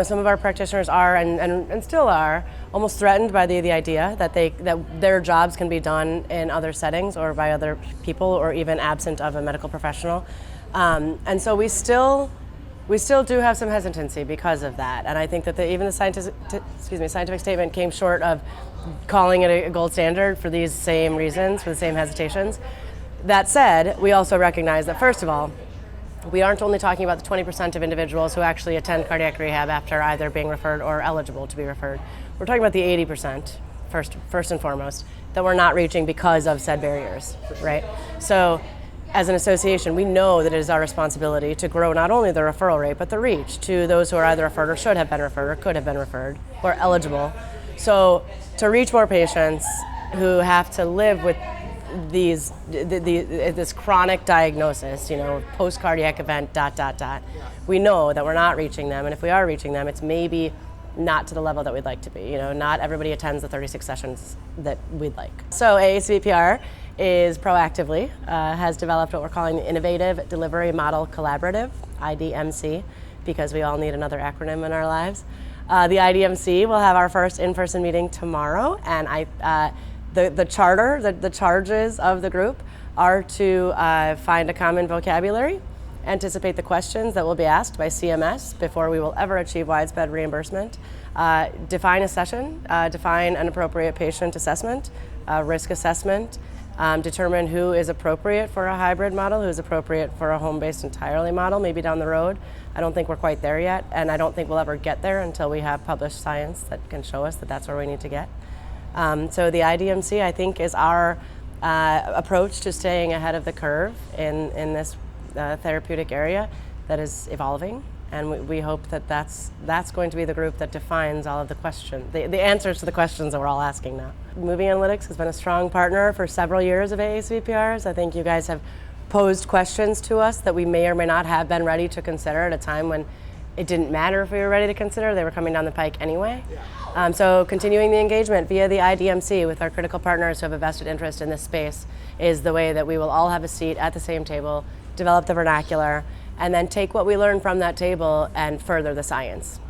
some of our practitioners are and still are almost threatened by the idea that their jobs can be done in other settings or by other people or even absent of a medical professional. And so we still do have some hesitancy because of that. And I think that even the scientific statement came short of calling it a gold standard for these same reasons, for the same hesitations. That said, we also recognize that, first of all, we aren't only talking about the 20% of individuals who actually attend cardiac rehab after either being referred or eligible to be referred. We're talking about the 80%, first and foremost, that we're not reaching because of said barriers, right? So as an association, we know that it is our responsibility to grow not only the referral rate, but the reach to those who are either referred or should have been referred or could have been referred or are eligible. So to reach more patients who have to live with this chronic diagnosis, post-cardiac event, ... We know that we're not reaching them, and if we are reaching them, it's maybe not to the level that we'd like to be. Not everybody attends the 36 sessions that we'd like. So AACVPR is proactively has developed what we're calling the Innovative Delivery Model Collaborative, IDMC, because we all need another acronym in our lives. The IDMC will have our first in-person meeting tomorrow, and the charges of the group are to find a common vocabulary, anticipate the questions that will be asked by CMS before we will ever achieve widespread reimbursement, define a session, define an appropriate patient assessment, risk assessment, determine who is appropriate for a hybrid model, who is appropriate for a home-based entirely model, maybe down the road. I don't think we're quite there yet, and I don't think we'll ever get there until we have published science that can show us that that's where we need to get. So the IDMC, I think, is our approach to staying ahead of the curve in this therapeutic area that is evolving, and we hope that that's going to be the group that defines all of the questions, the answers to the questions that we're all asking now. Moving Analytics has been a strong partner for several years of AACVPR's. I think you guys have posed questions to us that we may or may not have been ready to consider at a time when it didn't matter if we were ready to consider, they were coming down the pike anyway. So continuing the engagement via the IDMC with our critical partners who have a vested interest in this space is the way that we will all have a seat at the same table, develop the vernacular, and then take what we learn from that table and further the science.